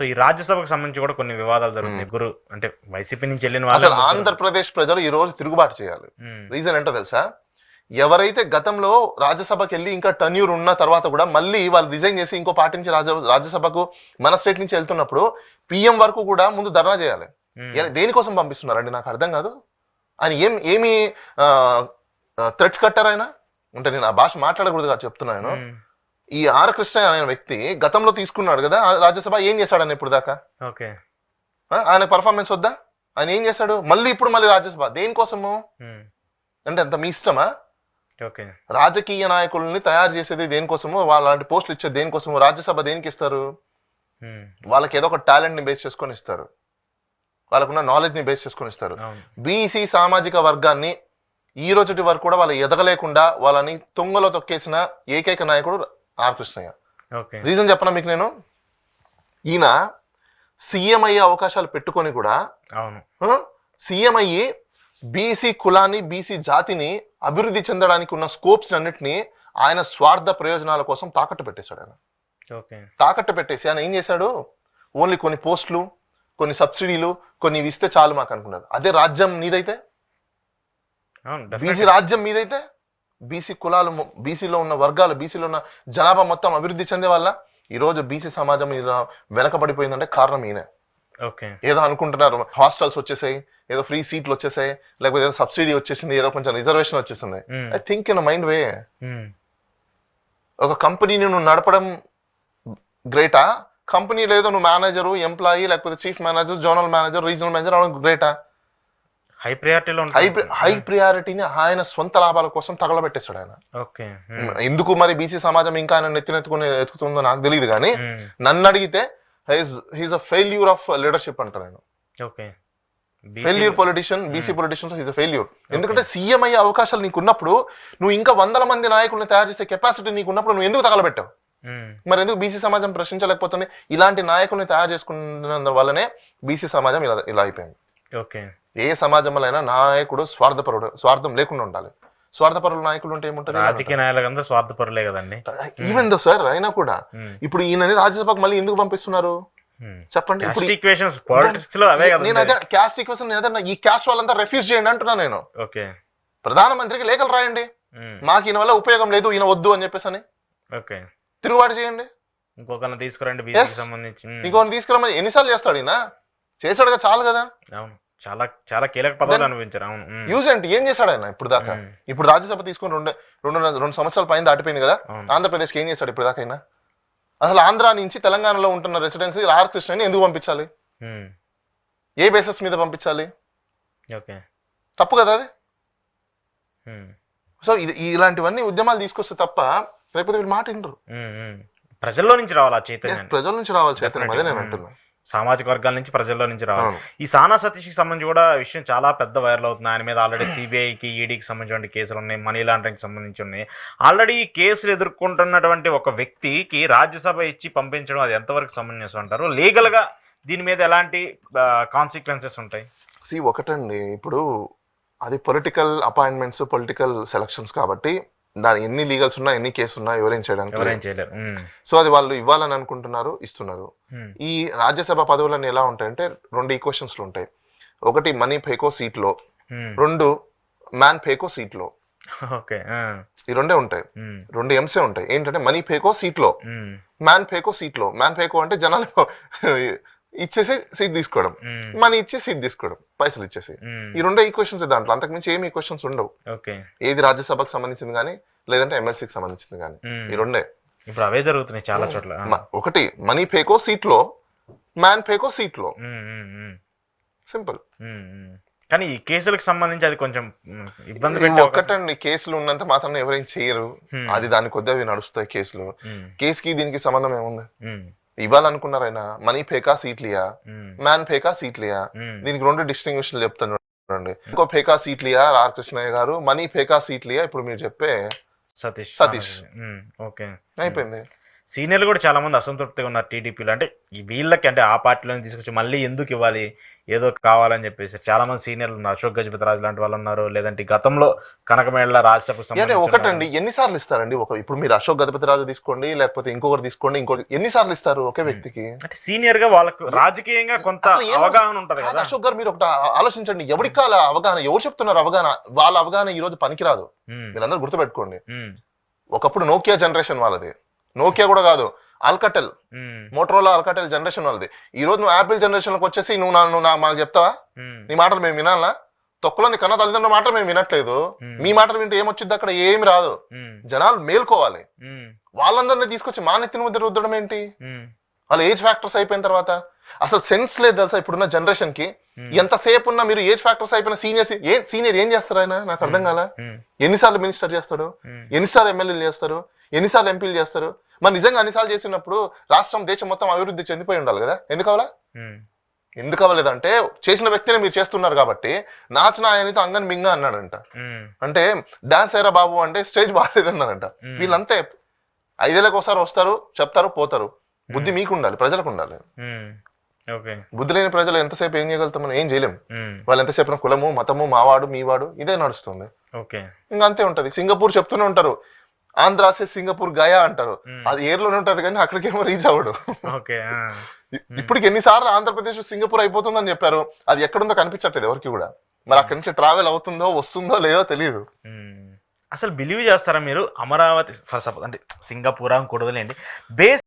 So ఈ రాజ్యసభకు సంబంధించి కూడా కొన్ని వివాదాలు జరుగుతున్నాయి. గురు అంటే వైసీపీ నుంచి వెళ్ళిన అసలు వాళ్ళు ఆంధ్రప్రదేశ్ ప్రజలు ఈ రోజు తిరుగుబాటు చేయాలి. రీజన్ ఏంటో తెలుసా? ఎవరైతే గతంలో రాజ్యసభకి వెళ్ళి ఇంకా టర్న్యూర్ ఉన్న తర్వాత కూడా మళ్ళీ వాళ్ళు రిజైన్ చేసి ఇంకో పార్టీ నుంచి రాజ్యసభకు మన స్టేట్ నుంచి వెళ్తున్నప్పుడు పిఎం వరకు కూడా ముందు ధర్నా చేయాలి. దేనికోసం పంపిస్తున్నారండి నాకు అర్థం కాదు. ఆయన ఏమి థ్రెట్స్ కట్టారు ఆయన అంటే, నేను ఆ భాష మాట్లాడకూడదుగా చెప్తున్నాను. ఈ ఆర్ కృష్ణ అనే వ్యక్తి గతంలో తీసుకున్నాడు కదా రాజ్యసభ, ఏం చేశాడని ఇప్పుడు దాకా? ఆయన పర్ఫార్మెన్స్ వద్దా? ఆయన ఏం చేశాడు? ఇప్పుడు మళ్ళీ రాజ్యసభ దేనికోసము అంటే అంత మీ ఇష్టమా? రాజకీయ నాయకుల్ని తయారు చేసేది దేనికోసము, వాళ్ళంటి పోస్టులు ఇచ్చేది దేనికోసము? రాజ్యసభ దేనికి ఇస్తారు? వాళ్ళకి ఏదో ఒక టాలెంట్ ని బేస్ చేసుకొని ఇస్తారు, వాళ్ళకున్న నాలెడ్జ్ ని బేస్ చేసుకొని ఇస్తారు. బీసీ సామాజిక వర్గాన్ని ఈ రోజుటి వరకు కూడా వాళ్ళు ఎదగలేకుండా వాళ్ళని తుంగలో తొక్కేసిన ఏకైక నాయకుడు ఆర్ కృష్ణయ్య. రీజన్ చెప్పనా మీకు నేను? ఈయన సీఎం అయ్యే అవకాశాలు పెట్టుకొని కూడా సీఎం అయ్యి బీసీ కులాన్ని బీసీ జాతిని అభివృద్ధి చెందడానికి ఉన్న స్కోప్స్ అన్నిటినీ ఆయన స్వార్థ ప్రయోజనాల కోసం తాకట్టు పెట్టేశాడు. ఆయన తాకట్టు పెట్టేసి ఆయన ఏం చేశాడు? ఓన్లీ కొన్ని పోస్టులు, కొన్ని సబ్సిడీలు, కొన్ని ఇస్తే చాలు మాకు అనుకున్నారు. అదే రాజ్యం మీదైతే, బీసీ రాజ్యం మీదైతే బీసీ కులాలు, బీసీలో ఉన్న వర్గాలు, బీసీలో ఉన్న జనాభా మొత్తం అభివృద్ధి చెందే వల్ల ఈరోజు బీసీ సమాజం ఇలా వెనకబడిపోయిందంటే కారణం ఈయన. ఏదో అనుకుంటున్నారు హాస్టల్స్ వచ్చేసాయి, ఏదో ఫ్రీ సీట్లు వచ్చేసాయి, లేకపోతే ఏదో సబ్సిడీ వచ్చేసింది, ఏదో కొంచెం రిజర్వేషన్ వచ్చేసింది. ఐ థింక్ ఇన్ మైండ్ వే. ఒక కంపెనీని నువ్వు నడపడం గ్రేటా? కంపెనీ లేదో నువ్వు మేనేజరు, ఎంప్లాయీ, లేకపోతే chief manager, zonal manager, regional manager అవడం గ్రేటా? హై ప్రియారిటీలో హై ప్రియారిటీని ఆయన స్వంత లాభాల కోసం తగలబెట్టేశాడు ఆయన. ఎందుకు మరి బీసీ సమాజం ఇంకా ఆయన ఎత్తుకుతుందో నాకు తెలియదు, కానీ నన్ను అడిగితే he's a failure of leadership అంటారు ఆయన. Failure politician, BC politicians he's a failure. ఎందుకంటే సీఎం అయ్యే అవకాశాలు నీకు ఉన్నప్పుడు, నువ్వు ఇంకా 100 మంది నాయకుల్ని తయారు చేసే కెపాసిటీ నీకు ఉన్నప్పుడు నువ్వు ఎందుకు తగలబెట్టావు? మరి ఎందుకు బీసీ సమాజం ప్రశ్నించలేకపోతుంది? ఇలాంటి నాయకుల్ని తయారు చేసుకున్నందు వల్లనే బీసీ సమాజం ఇలా అయిపోయింది. ఏ సమాజంలో అయినా నాయకుడు స్వార్థం లేకుండా ఉండాలి. స్వార్థపరుల నాయకులు ఉంటే ఏముంటుంది? రాజకీయ నాయకులు స్వార్థపరులే కదండి. ఈవెన్ దో సార్ అయినా కూడా ఇప్పుడు ఈయనని రాజ్యసభకు మళ్ళీ ఎందుకు పంపిస్తున్నారు చెప్పండి? నేను అదే క్యాస్ట్ ఈక్వేషన్ ఏదన్నా ఈ క్యాస్ట్ వాళ్ళంతా రెఫ్యూజ్ చేయండి అంటున్నా నేను. ప్రధానమంత్రికి లేఖలు రాయండి, మాకు ఈయన వల్ల ఉపయోగం లేదు, ఈయన వద్దు అని చెప్పేసి అని తిరుగుబాటు చేయండి. ఇంకొకరిని తీసుకురండి, ఇంకొకరిని తీసుకురమ్మని ఎన్నిసార్లు చేస్తాడు ఈయన? చేశాడుగా చాలు కదా. చాలా చాలా కీలక పదవులు అనిపించారు. యూజ్ ఏంటి? ఏం చేశాడు ఆయన ఇప్పుడు దాకా? ఇప్పుడు రాజ్యసభ తీసుకుని 2 సంవత్సరాల పైన దాటిపోయింది కదా. ఆంధ్రప్రదేశ్కి ఏం చేశాడు ఇప్పుడు దాకా అయినా? అసలు ఆంధ్ర నుంచి తెలంగాణలో ఉంటున్న రెసిడెన్సీ ఆర్ కృష్ణని ఎందుకు పంపించాలి? ఏ బేసిస్ మీద పంపించాలి? తప్పు కదా అది. సో ఇలాంటివన్నీ ఉద్యమాలు తీసుకొస్తే తప్ప లేకపోతే వీళ్ళు మాట వినరు. ప్రజల్లో నుంచి రావాలి చైతన్యం, ప్రజల నుంచి రావాలి చైతన్యం. అదే నేను అంటున్నా, సామాజిక వర్గాల నుంచి ప్రజల్లో నుంచి రావాలి. ఈ సానా సతీష్కి సంబంధించి కూడా విషయం చాలా పెద్ద వైరల్ అవుతుంది. ఆయన మీద ఆల్రెడీ సిబిఐకి, ఈడీకి సంబంధించిన కేసులు ఉన్నాయి, మనీ లాండరింగ్కి సంబంధించి ఉన్నాయి. ఆల్రెడీ ఈ కేసులు ఎదుర్కొంటున్నటువంటి ఒక వ్యక్తికి రాజ్యసభ ఇచ్చి పంపించడం అది ఎంతవరకు సమంజసం అంటారు? లీగల్ గా దీని మీద ఎలాంటి కాన్సిక్వెన్సెస్ ఉంటాయి? ఒకటండి, ఇప్పుడు అది పొలిటికల్ అపాయింట్మెంట్స్, పొలిటికల్ సెలక్షన్స్ కాబట్టి దాని ఎన్ని లీగల్స్ ఉన్నా, ఎన్ని కేసు ఉన్నా ఎవరేం చేయడానికి. సో అది వాళ్ళు ఇవ్వాలని అనుకుంటున్నారు, ఇస్తున్నారు. ఈ రాజ్యసభ పదవులన్నీ ఎలా ఉంటాయంటే 2 ఈక్వేషన్స్లు ఉంటాయి. ఒకటి మనీ పేకో సీట్ లో, 2 మ్యాన్ పేకో సీట్ లో. ఈ 2 ఉంటాయి, 2 ఎంసే ఉంటాయి. ఏంటంటే మనీ పేకో సీట్ లో, మ్యాన్ పేకో సీట్ లో. మ్యాన్ పేకో అంటే జనాలు ఇచ్చేసి సీట్ తీసుకోవడం, మనీ ఇచ్చి సీట్ తీసుకోవడం, పైసలు ఇచ్చేసి. ఈ 2 ఈక్వేషన్స్ దాంట్లో, అంతకు మించి ఏమి ఈక్వేషన్స్ ఉండవు. ఏది రాజ్యసభకు సంబంధించింది కానీ లేదంటే ఎమ్మెల్సీకి సంబంధించింది కానీ, ఈ 2. ఇప్పుడు అవే జరుగుతున్నాయి చాలా చోట్ల. ఒకటి మనీ పేకో సీట్ లో, మ్యాన్ పేకో సీట్ లో. సింపుల్. కానీ ఈ కేసులకు సంబంధించి అది కొంచెం ఇబ్బంది. ఒక్కటండి, కేసులు ఉన్నంత మాత్రం ఎవరేం చేయరు. అది దాని కొద్దిగా నడుస్తాయి కేసులు. కేసుకి దీనికి సంబంధం ఏముంది? ఇవ్వాలనుకున్నారైనా money పేకా seat Liya, man పేకా seat Liya. దీనికి 2 డిస్టింగ్విషన్లు చెప్తాను. ఇంకో పేకా సీట్ లియా ఆర్ కృష్ణయ్య గారు, మనీ పేకా సీట్ లియా ఇప్పుడు మీరు చెప్పే సతీష్. అయిపోయింది. సీనియర్లు కూడా చాలా మంది అసంతృప్తిగా ఉన్నారు టీడీపీలో. అంటే ఈ వీళ్ళకి అంటే ఆ పార్టీలోనే తీసుకొచ్చి మళ్ళీ ఎందుకు ఇవ్వాలి, ఏదో కావాలని చెప్పేసి చాలా మంది సీనియర్లు ఉన్నారు. అశోక్ గజపతిరాజు లాంటి వాళ్ళు ఉన్నారు, లేదంటే గతంలో కనకమేళ్ళ రాజ్యసభకు అంటే సంబంధించిన ఒకటండి, ఎన్నిసార్లు ఇస్తారండి? ఇప్పుడు మీరు అశోక్ గజపతిరాజు తీసుకోండి, లేకపోతే ఇంకొకటి తీసుకోండి, ఇంకోటి ఎన్నిసార్లు ఇస్తారు ఒకే వ్యక్తికి? అంటే సీనియర్ గా వాళ్ళకు రాజకీయంగా కొంత అసలు ఏం అవగాహన ఉంటది కాదు కదా. అశోక్ గారు, మీరు ఒకటి ఆలోచించండి. ఎవరికి కాల అవగాహన? ఎవరు చెప్తున్నారు అవగాహన? వాళ్ళ అవగాహన ఈ రోజు పనికిరాదు. ఉమ్, మీరందరూ గుర్తుపెట్టుకోండి. ఉమ్, ఒకప్పుడు నోకియా జనరేషన్ వాళ్ళది, నోకియా కూడా కాదు, ఆల్కటెల్, ఉమ్, మోటరోలా ఆల్కటెల్ జనరేషన్ వాళ్ళది. ఈ రోజు నువ్వు యాపిల్ జనరేషన్ లోకి వచ్చేసి నువ్వు మాకు చెప్తావా? ఉమ్, నీ మాటలు మేము వినాలా? తొక్కలో కన్నా తల్లిదండ్రుల మాటలు మేము వినట్లేదు. మీ మాటలు వింటే ఏమొచ్చింది? అక్కడ ఏమి రాదు. ఉమ్, జనాలు మేల్కోవాలి. ఉమ్, వాళ్ళందరినీ తీసుకొచ్చి మా నెత్తిన ముద్ర రుద్దడం ఏంటి? ఉమ్, వాళ్ళ ఏజ్ ఫ్యాక్టర్స్ అయిపోయిన తర్వాత అసలు సెన్స్ లేదు తెలుసా ఇప్పుడున్న జనరేషన్ కి. ఎంతసేపు ఉన్నా మీరు ఏజ్ ఫ్యాక్టర్స్ అయిపోయిన సీనియర్ ఏం చేస్తారు ఆయన? నాకు అర్థం కాల. ఉమ్, ఎన్నిసార్లు మినిస్టర్ చేస్తాడు? ఉమ్, ఎన్నిసార్లు ఎమ్మెల్యేలు చేస్తారు? ఎన్నిసార్లు ఎంపీలు చేస్తారు? మరి నిజంగా అన్నిసార్లు చేసినప్పుడు రాష్ట్రం దేశం మొత్తం అభివృద్ధి చెందిపోయి ఉండాలి కదా. ఎందుకు అవలా? ఉమ్, ఎందుకు అవ్వలేదంటే చేసిన వ్యక్తిని మీరు చేస్తున్నారు కాబట్టి. నాచన ఆయనతో అంగన్ మింగ అన్నాడంట. ఉమ్, అంటే డాన్స్ ఏరా బాబు అంటే స్టేజ్ బాగాలేదన్నారంట. వీళ్ళంతే 5 ఏళ్ళకి ఒకసారి వస్తారు, చెప్తారు, పోతారు. బుద్ధి మీకు ఉండాలి, ప్రజలకు ఉండాలి. ఉమ్, ఓకే. బుద్ధి లేని ప్రజలు ఎంతసేపు ఏం చేయగలుగుతాం? మనం ఏం చేయలేం. ఉమ్, వాళ్ళు ఎంతసేపు కులము, మతము, మావాడు, మీవాడు ఇదే నడుస్తుంది. ఓకే. ఇంకా అంతే ఉంటది. సింగపూర్ చెప్తూనే ఉంటారు, ఆంధ్రాసే సింగపూర్ గయా అంటారు. అది ఏర్లోనే ఉంటది కానీ అక్కడికేమో రీచ్ అవ్వడు. ఓకే. ఇప్పటికి ఎన్నిసార్లు ఆంధ్రప్రదేశ్ సింగపూర్ అయిపోతుందని చెప్పారు, అది ఎక్కడుందో కనిపించట్లేదు ఎవరికి కూడా. మరి అక్కడి నుంచి ట్రావెల్ అవుతుందో వస్తుందో లేదో తెలియదు. అసలు బిలీవ్ చేస్తారా మీరు అమరావతి ఫస్ట్ అంటే సింగపూర్ అని కూడదులేండి బేస్